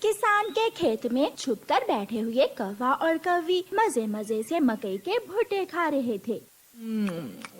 किसान के खेत में छुपकर बैठे हुए कौवा और कौवी मजे मजे से मकई के भुट्टे खा रहे थे।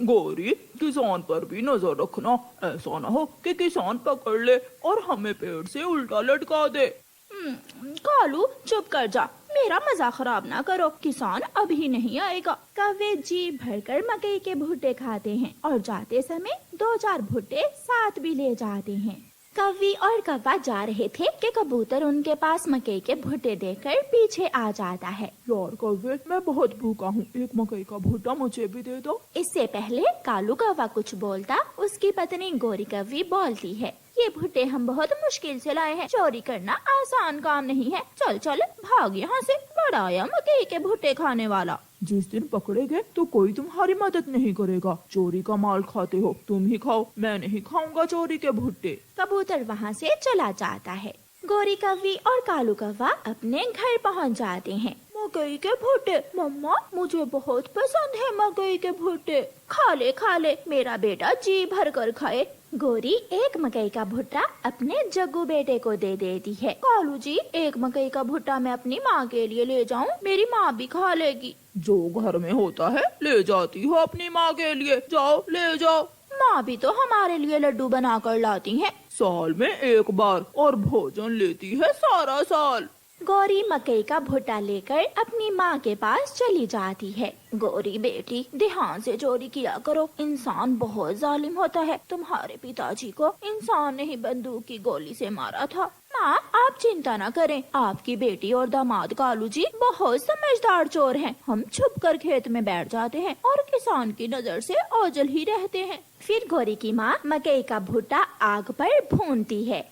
गौरी, किसान पर भी नजर रखना, ऐसा ना हो कि किसान पकड़ ले और हमें पेड़ से उल्टा लटका दे। कालू चुप कर जा, मेरा मजाक खराब ना करो, किसान अभी नहीं आएगा। कौवे जी भरकर मकई के भुट्टे खाते हैं और जाते समय 2-4 भुट्टे साथ भी ले जाते हैं। कौवी और कौवा जा रहे थे कि कबूतर उनके पास मकई के भुट्टे देकर पीछे आ जाता है। यार कौवे, मैं बहुत भूखा हूँ, एक मकई का भुट्टा मुझे भी दे दो। इससे पहले कालू कौवा कुछ बोलता, उसकी पत्नी गोरी कौवी बोलती है, ये भुट्टे हम बहुत मुश्किल से लाए हैं, चोरी करना आसान काम नहीं है, चल चल भाग यहाँ से, बड़ा आया मकई के भुट्टे खाने वाला। जिस दिन पकड़े गए तो कोई तुम्हारी मदद नहीं करेगा, चोरी का माल खाते हो, तुम ही खाओ, मैं नहीं खाऊंगा चोरी के भुट्टे। कबूतर वहाँ से चला जाता है। गोरी कौवी और कालू कौवा अपने घर पहुँच जाते हैं। मकई के भुट्टे, मम्मा मुझे बहुत पसंद है मकई के भुट्टे, खा ले मेरा बेटा जी भर कर खाए। गोरी एक मकई का भुट्टा अपने जग्गू बेटे को दे देती है। कालू जी, एक मकई का भुट्टा मैं अपनी माँ के लिए ले जाऊँ, मेरी माँ भी खा लेगी। जो घर में होता है ले जाती हो अपनी माँ के लिए, जाओ ले जाओ। माँ भी तो हमारे लिए लड्डू बना कर लाती है, साल में एक बार, और भोजन लेती है सारा साल। गौरी मकई का भुट्टा लेकर अपनी माँ के पास चली जाती है। गौरी बेटी, ध्यान से चोरी किया करो, इंसान बहुत जालिम होता है, तुम्हारे पिताजी को इंसान ने ही बंदूक की गोली से मारा था। माँ आप चिंता न करें, आपकी बेटी और दामाद कालू जी बहुत समझदार चोर हैं, हम छुप कर खेत में बैठ जाते हैं और किसान की नजर से ओझल ही रहते हैं। फिर गौरी की माँ मकई का भुट्टा आग पर भूनती है।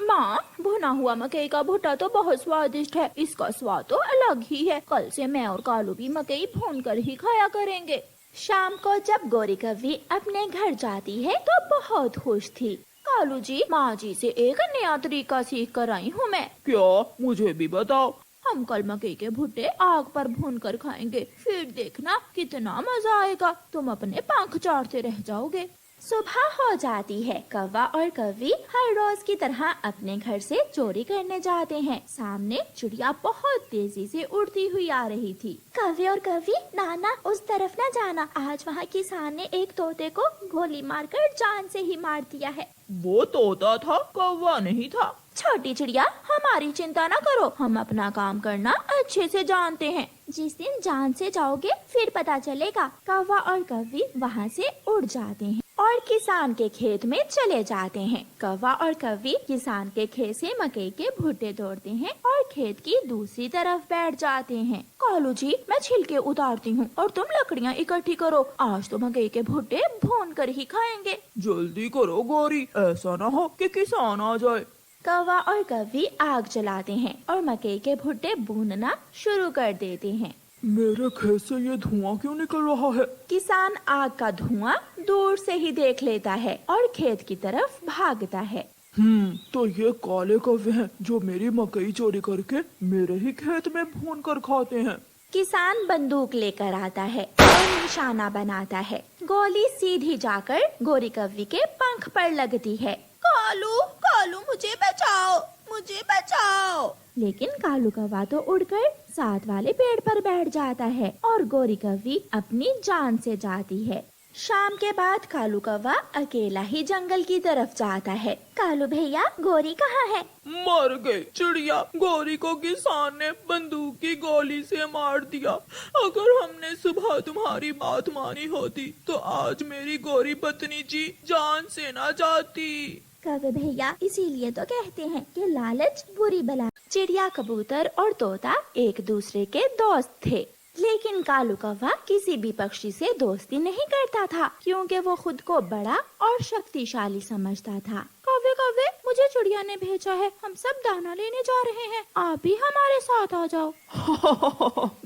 माँ, भुना हुआ मकई का भुट्टा तो बहुत स्वादिष्ट है, इसका स्वाद तो अलग ही है, कल से मैं और कालू भी मकई भून कर ही खाया करेंगे। शाम को जब गौरी कौवी अपने घर जाती है तो बहुत खुश थी। कालू जी, माँ जी से एक नया तरीका सीख कर आई हूँ मैं। क्या? मुझे भी बताओ। हम कल मकई के भुट्टे आग पर भून कर खाएंगे, फिर देखना कितना मजा आएगा, तुम अपने पंख चाटते रह जाओगे। सुबह हो जाती है। कौवा और कौवी हर रोज की तरह अपने घर से चोरी करने जाते हैं। सामने चिड़िया बहुत तेजी से उड़ती हुई आ रही थी। कौवे और कौवी, नाना उस तरफ न जाना, आज वहाँ किसान ने एक तोते को गोली मारकर जान से ही मार दिया है। वो तोता था, कौवा नहीं था। छोटी चिड़िया, हमारी चिंता न करो, हम अपना काम करना अच्छे से जानते हैं, जिस दिन जान से जाओगे फिर पता चलेगा। कौवा और कौवी वहाँ से उड़ जाते हैं और किसान के खेत में चले जाते हैं। कौवा और कौवी किसान के खेत से मकई के भुट्टे तोड़ते हैं और खेत की दूसरी तरफ बैठ जाते हैं। कालू जी, मैं छिलके उतारती हूँ और तुम लकड़ियाँ इकट्ठी करो, आज तो मकई के भुट्टे भून कर ही खाएंगे। जल्दी करो गौरी, ऐसा ना हो कि किसान आ जाए। कौवा और कौवी आग जलाते हैं और मकई के भुट्टे भूनना शुरू कर देते हैं। मेरे खेत से ये धुआं क्यों निकल रहा है? किसान आग का धुआं दूर से ही देख लेता है और खेत की तरफ भागता है। तो ये काले कौवे हैं जो मेरी मकई चोरी करके मेरे ही खेत में भून कर खाते हैं। किसान बंदूक लेकर आता है और निशाना बनाता है। गोली सीधी जाकर गोरी कौवी के पंख पर लगती है। कालू, कालू मुझे बचाओ, मुझे बचाओ। लेकिन कालू कौवा तो उड़कर साथ वाले पेड़ पर बैठ जाता है और गोरी कौवी अपनी जान से जाती है। शाम के बाद कालू कौवा अकेला ही जंगल की तरफ जाता है। कालू भैया, गोरी कहाँ है? मर गई चिड़िया, गौरी को किसान ने बंदूक की गोली से मार दिया। अगर हमने सुबह तुम्हारी बात मानी होती तो आज मेरी गौरी पत्नी जी जान से ना जाती। कौवे भैया, इसीलिए तो कहते हैं कि लालच बुरी बला। चिड़िया, कबूतर और तोता एक दूसरे के दोस्त थे, लेकिन कालू कौवा किसी भी पक्षी से दोस्ती नहीं करता था, क्योंकि वो खुद को बड़ा और शक्तिशाली समझता था। कौवे कौवे, मुझे चिड़िया ने भेजा है, हम सब दाना लेने जा रहे हैं, आप भी हमारे साथ आ जाओ।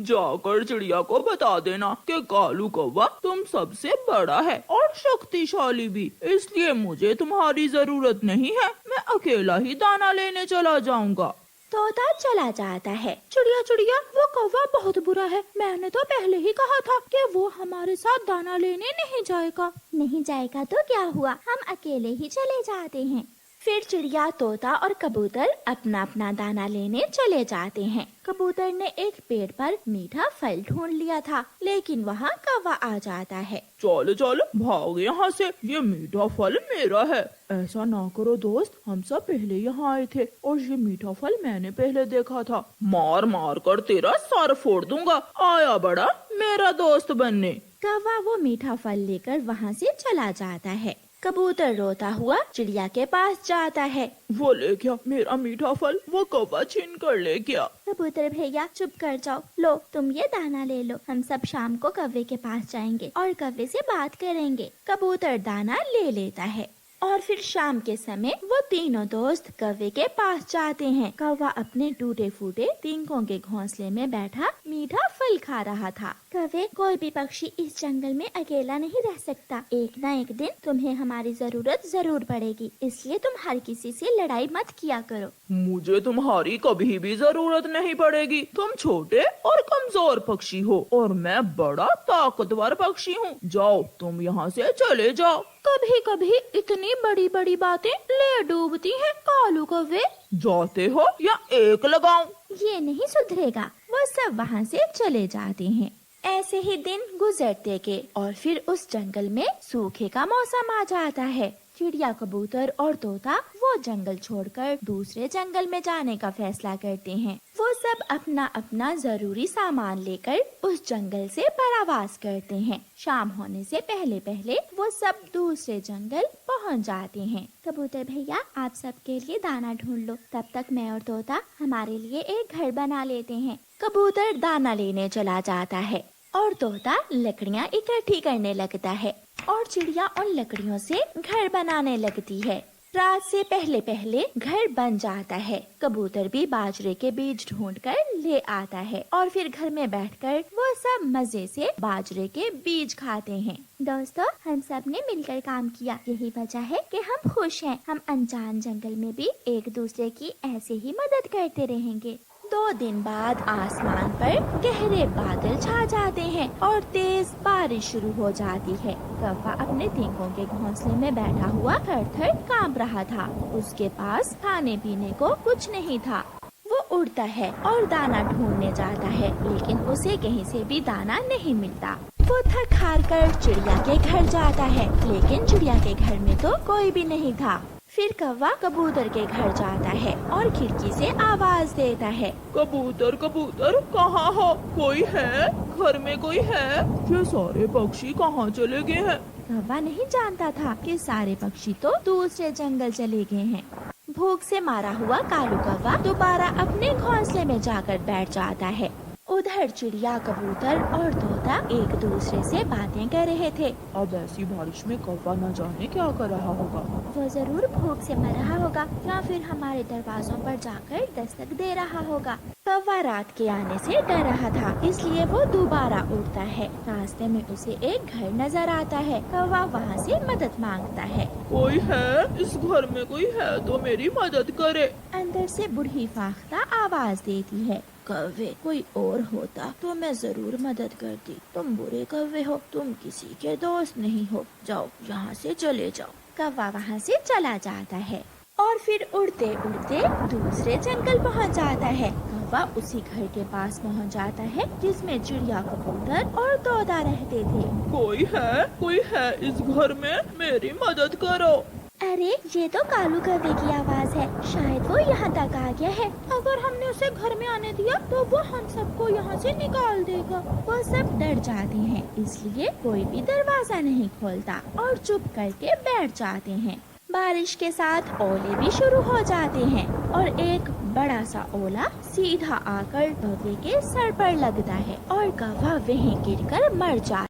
जाकर चिड़िया को बता देना कि कालू कौवा तुम सबसे बड़ा है और शक्तिशाली भी, इसलिए मुझे तुम्हारी जरूरत नहीं है, मैं अकेला ही दाना लेने चला जाऊंगा। तोता चला जाता है। चिड़िया चिड़िया, वो कौवा बहुत बुरा है, मैंने तो पहले ही कहा था कि वो हमारे साथ दाना लेने नहीं जाएगा। नहीं जाएगा तो क्या हुआ, हम अकेले ही चले जाते हैं। फिर चिड़िया, तोता और कबूतर अपना अपना दाना लेने चले जाते हैं। कबूतर ने एक पेड़ पर मीठा फल ढूंढ लिया था, लेकिन वहाँ कौवा आ जाता है। चलो चलो भाग यहाँ से, ये मीठा फल मेरा है। ऐसा ना करो दोस्त, हम सब पहले यहाँ आए थे और ये मीठा फल मैंने पहले देखा था। मार मार कर तेरा सर फोड़ दूंगा, आया बड़ा मेरा दोस्त बनने। कौवा वो मीठा फल लेकर वहाँ से चला जाता है। कबूतर रोता हुआ चिड़िया के पास जाता है। वो ले गया मेरा मीठा फल, वो कौवा छीन कर ले गया। कबूतर भैया चुप कर जाओ, लो तुम ये दाना ले लो, हम सब शाम को कौवे के पास जाएंगे और कौवे से बात करेंगे। कबूतर दाना ले लेता है और फिर शाम के समय वो तीनों दोस्त कौवे के पास जाते हैं। कौवा अपने टूटे फूटे तिनकों के घोंसले में बैठा मीठा फल खा रहा था। कौवे, कोई भी पक्षी इस जंगल में अकेला नहीं रह सकता, एक न एक दिन तुम्हें हमारी जरूरत जरूर पड़ेगी, इसलिए तुम हर किसी से लड़ाई मत किया करो। मुझे तुम्हारी कभी भी जरूरत नहीं पड़ेगी, तुम छोटे और कमजोर पक्षी हो और मैं बड़ा ताकतवर पक्षी हूँ। जाओ तुम यहाँ से चले जाओ। कभी कभी इतनी बड़ी बड़ी बातें ले डूबती हैं कालू कौवे। जाते हो या एक लगाऊं? ये नहीं सुधरेगा। वो सब वहाँ से चले जाते हैं। ऐसे ही दिन गुजरते गए और फिर उस जंगल में सूखे का मौसम आ जाता है। चिड़िया, कबूतर और तोता वो जंगल छोड़कर दूसरे जंगल में जाने का फैसला करते हैं। वो सब अपना अपना जरूरी सामान लेकर उस जंगल से परावास करते हैं। शाम होने से पहले पहले वो सब दूसरे जंगल पहुंच जाते हैं। कबूतर भैया, आप सबके लिए दाना ढूंढ लो, तब तक मैं और तोता हमारे लिए एक घर बना लेते हैं। कबूतर दाना लेने चला जाता है और तोता लकड़ियाँ इकट्ठी करने लगता है और चिड़िया उन लकड़ियों से घर बनाने लगती है। रात से पहले पहले घर बन जाता है। कबूतर भी बाजरे के बीज ढूंढकर ले आता है और फिर घर में बैठकर वो सब मजे से बाजरे के बीज खाते हैं। दोस्तों, हम सब ने मिलकर काम किया, यही वजह है कि हम खुश हैं। हम अनजान जंगल में भी एक दूसरे की ऐसे ही मदद करते रहेंगे। 2 दिन बाद आसमान पर गहरे बादल छा जाते हैं और तेज बारिश शुरू हो जाती है। कौवा अपने तिनकों के घोंसले में बैठा हुआ थर-थर कांप रहा था। उसके पास खाने पीने को कुछ नहीं था। वो उड़ता है और दाना ढूंढने जाता है, लेकिन उसे कहीं से भी दाना नहीं मिलता। वो थक हार कर चिड़िया के घर जाता है, लेकिन चिड़िया के घर में तो कोई भी नहीं था। फिर कौवा कबूतर के घर जाता है और खिड़की से आवाज देता है, कबूतर कबूतर कहाँ हो? कोई है? घर में कोई है? ये सारे पक्षी कहाँ चले गए हैं? कौवा नहीं जानता था कि सारे पक्षी तो दूसरे जंगल चले गए हैं। भूख से मारा हुआ कालू कौवा दोबारा अपने घोंसले में जाकर बैठ जाता है। उधर चिड़िया, कबूतर और तोता एक दूसरे से बातें कर रहे थे। अब ऐसी बारिश में कौवा न जाने क्या कर रहा होगा। वो जरूर भूख से मर रहा होगा या फिर हमारे दरवाजों पर जाकर दस्तक दे रहा होगा। कौवा रात के आने से डर रहा था, इसलिए वो दोबारा उड़ता है। रास्ते में उसे एक घर नजर आता है। कौवा वहाँ से मदद मांगता है। कोई है? इस घर में कोई है तो मेरी मदद करे। अंदर से बूढ़ी फाख्ता आवाज देती है, कौवे, कोई और होता तो मैं जरूर मदद करती। तुम बुरे कौवे हो, तुम किसी के दोस्त नहीं हो, जाओ यहाँ से चले जाओ। कौवा वहाँ से चला जाता है और फिर उड़ते उड़ते दूसरे जंगल पहुँच जाता है। कौवा उसी घर के पास पहुँच जाता है जिसमें चिड़िया, कबूतर और तोता रहते थे। कोई है? कोई है इस घर में? मेरी मदद करो। अरे, ये तो कालू कौवे की आवाज है, शायद वो यहाँ तक आ गया है। अगर हमने उसे घर में आने दिया तो वो हम सबको यहाँ से निकाल देगा। वो सब डर जाते हैं, इसलिए कोई भी दरवाजा नहीं खोलता और चुप करके बैठ जाते हैं। बारिश के साथ ओले भी शुरू हो जाते हैं और एक बड़ा सा ओला सीधा आकर कौवे के सर पर लगता है और कौवा वहीं गिरकर मर जाता है।